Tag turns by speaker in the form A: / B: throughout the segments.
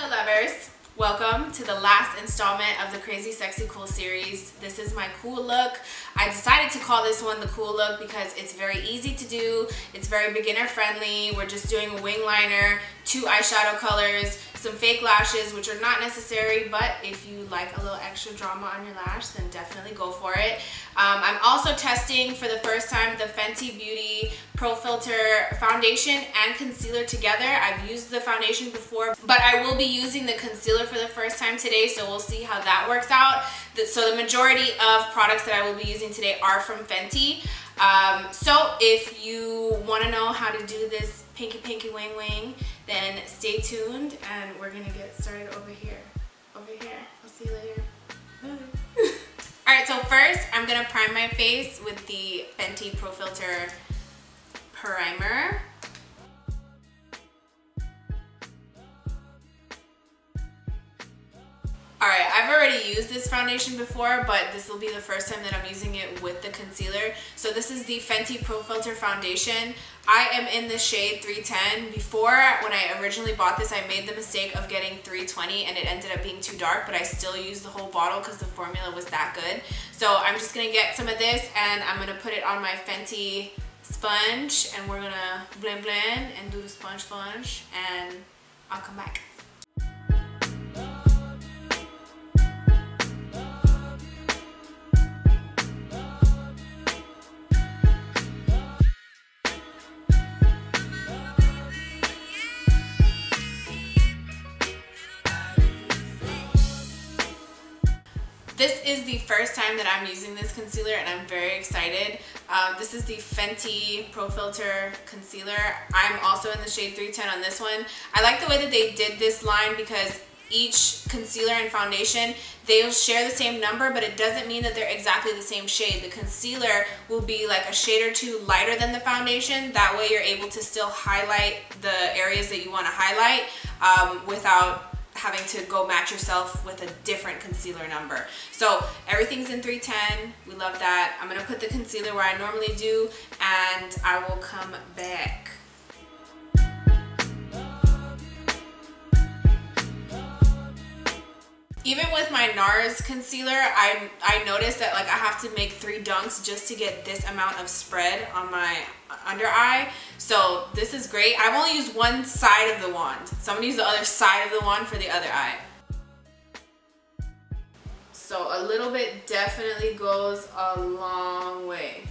A: Hello lovers, welcome to the last installment of the Crazy Sexy Cool series. This is my cool look. I decided to call this one the cool look because it's very easy to do, it's very beginner friendly. We're just doing a wing liner, 2 eyeshadow colors, some fake lashes, which are not necessary, but if you like a little extra drama on your lash, then definitely go for it. I'm also testing for the first time the Fenty Beauty Pro Filter foundation and concealer together. I've used the foundation before, but I will be using the concealer for the first time today, so we'll see how that works out. So the majority of products that I will be using today are from Fenty. So if you want to know how to do this pinky wing wing, then stay tuned and we're gonna get started over here. I'll see you later. Bye. Alright, so first I'm gonna prime my face with the Fenty Pro Filter primer. Alright, I've already used this foundation before, but this will be the first time that I'm using it with the concealer. So this is the Fenty Pro Filter foundation. I am in the shade 310. Before, when I originally bought this, I made the mistake of getting 320 and it ended up being too dark, but I still used the whole bottle because the formula was that good. So I'm just going to get some of this and I'm going to put it on my Fenty sponge and we're going to blend and do the sponge and I'll come back. This is the first time that I'm using this concealer and I'm very excited. This is the Fenty Pro Filter Concealer. I'm also in the shade 310 on this one. I like the way that they did this line because each concealer and foundation, they'll share the same number, but it doesn't mean that they're exactly the same shade. The concealer will be like a shade or two lighter than the foundation. That way you're able to still highlight the areas that you want to highlight without having to go match yourself with a different concealer number. So everything's in 310. We love that. I'm gonna put the concealer where I normally do and I will come back. Even with my NARS concealer, I noticed that like I have to make 3 dunks just to get this amount of spread on my under eye. So this is great. I've only used one side of the wand. So I'm gonna use the other side of the wand for the other eye. So a little bit definitely goes a long way.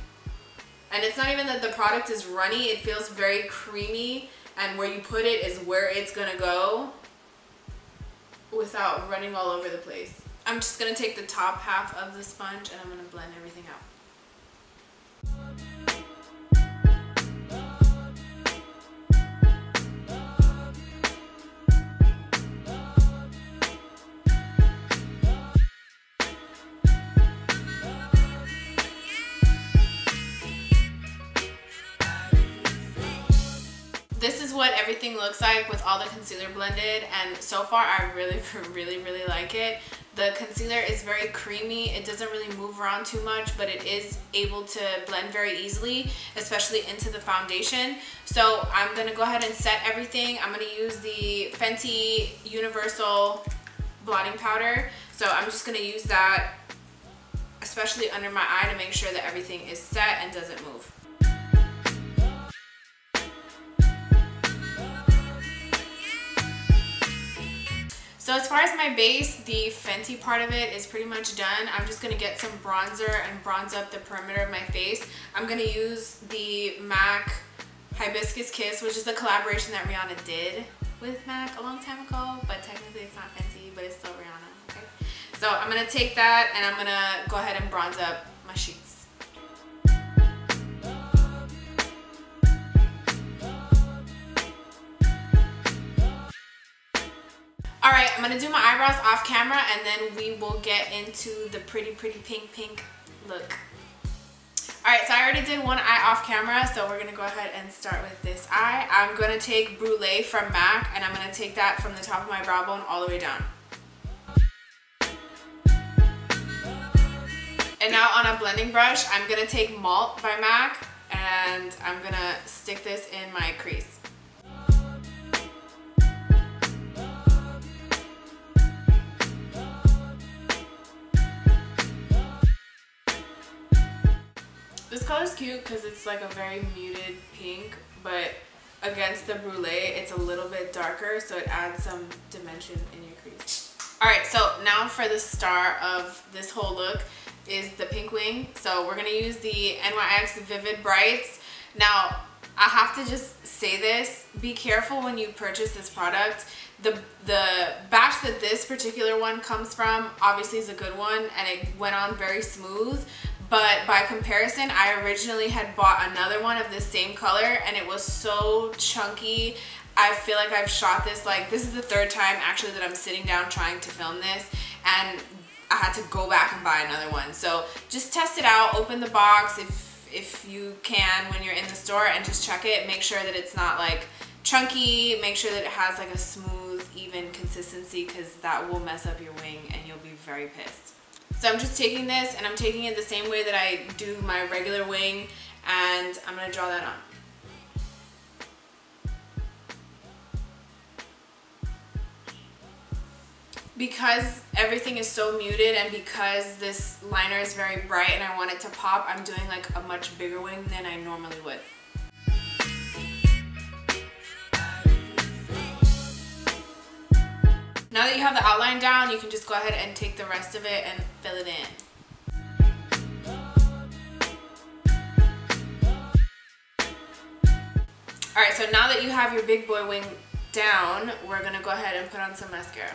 A: And it's not even that the product is runny, it feels very creamy and where you put it is where it's gonna go without running all over the place. I'm just gonna take the top half of the sponge and I'm gonna blend everything out. This is what everything looks like with all the concealer blended, and so far I really like it. The concealer is very creamy. It doesn't really move around too much, but it is able to blend very easily, especially into the foundation. So I'm gonna go ahead and set everything. I'm gonna use the Fenty Universal blotting powder. So I'm just gonna use that, especially under my eye, to make sure that everything is set and doesn't move. So as far as my base, the Fenty part of it is pretty much done. I'm just going to get some bronzer and bronze up the perimeter of my face. I'm going to use the MAC Hibiscus Kiss, which is the collaboration that Rihanna did with MAC a long time ago, but technically it's not Fenty, but it's still Rihanna, okay? So I'm going to take that and I'm going to go ahead and bronze up my cheeks. Alright, I'm going to do my eyebrows off camera and then we will get into the pretty pink look. Alright, so I already did one eye off camera, so we're going to go ahead and start with this eye. I'm going to take Brulee from MAC and I'm going to take that from the top of my brow bone all the way down. And now on a blending brush, I'm going to take Malt by MAC and I'm going to stick this in my crease. color's cute because it's like a very muted pink, but against the brulee, it's a little bit darker, so it adds some dimension in your crease. Alright, so now for the star of this whole look is the pink wing. So we're gonna use the NYX Vivid Brights. Now, I have to just say this, be careful when you purchase this product. The batch that this particular one comes from obviously is a good one and it went on very smooth, but by comparison, I originally had bought another one of this same color and it was so chunky. I feel like I've shot this, like this is the third time actually that I'm sitting down trying to film this, and I had to go back and buy another one. So just test it out, open the box if you can when you're in the store, and just check it. Make sure that it's not like chunky, make sure that it has like a smooth, even consistency, because that will mess up your wing and you'll be very pissed. So I'm just taking this and I'm taking it the same way that I do my regular wing, and I'm gonna draw that on. Because everything is so muted and because this liner is very bright and I want it to pop, I'm doing like a much bigger wing than I normally would. Now that you have the outline down, you can just go ahead and take the rest of it and fill it in. Alright, so now that you have your big boy wing down, we're gonna go ahead and put on some mascara.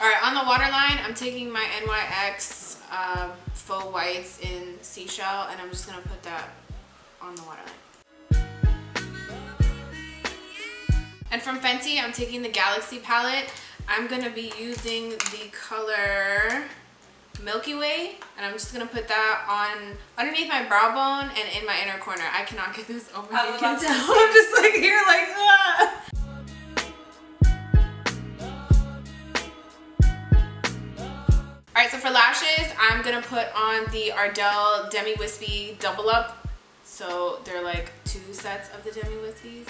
A: Alright, on the waterline, I'm taking my NYX Faux Whites in Seashell, and I'm just gonna put that on the waterline. And from Fenty, I'm taking the Galaxy palette. I'm gonna be using the color Milky Way, and I'm just gonna put that on underneath my brow bone and in my inner corner. I cannot get this open, you can tell. I'm just like here like, ah. Alright, so for lashes, I'm gonna put on the Ardell Demi Wispy Double Up. So they're like 2 sets of the Demi Wispies.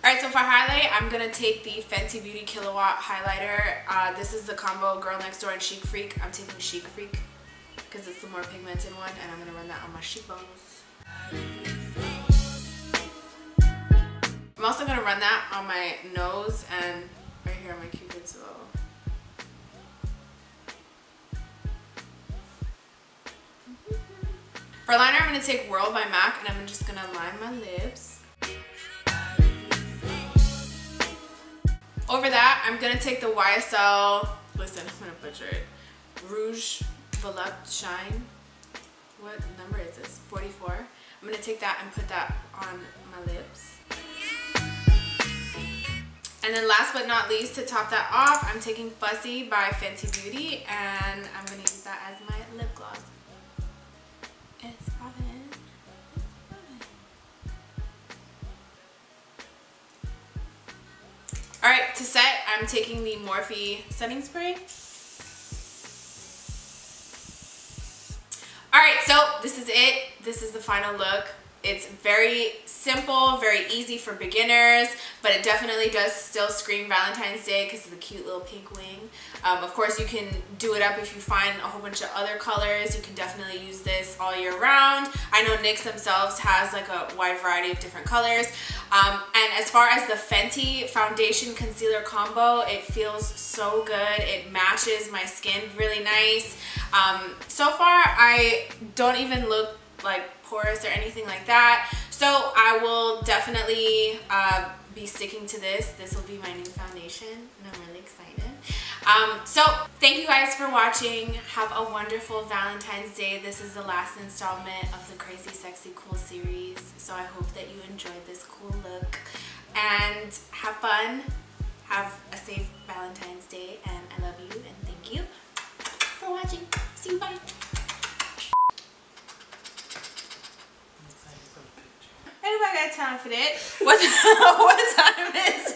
A: Alright, so for highlight, I'm going to take the Fenty Beauty Kilowatt highlighter. This is the combo Girl Next Door and Chic Freak. I'm taking Chic Freak because it's the more pigmented one, and I'm going to run that on my cheekbones. I'm also going to run that on my nose and right here on my cupid's bow. For liner, I'm going to take Whirl by MAC, and I'm just going to line my lips. Over that, I'm going to take the YSL, listen, I'm going to butcher it, Rouge Volupte Shine. What number is this? 44. I'm going to take that and put that on my lips. And then last but not least, to top that off, I'm taking Fussy by Fenty Beauty, and I'm going to use that as my lip gloss. It's poppin'. Alright, to set, I'm taking the Morphe setting spray. Alright, so this is it. This is the final look. It's very simple, very easy for beginners, but it definitely does still scream Valentine's Day because of the cute little pink wing. Of course, you can do it up if you find a whole bunch of other colors. You can definitely use this all year round. I know NYX themselves has like a wide variety of different colors. And as far as the Fenty foundation concealer combo, it feels so good. It matches my skin really nice. So far, I don't even look like porous or anything like that. So I will definitely be sticking to this. This will be my new foundation, and I'm really excited. So thank you guys for watching. Have a wonderful Valentine's Day. This is the last installment of the Crazy Sexy Cool series. So I hope that you enjoyed this cool look and have fun. Have a safe Valentine's Day, and I love you and thank you for watching. See you, bye. Anybody got time for that? What time is it?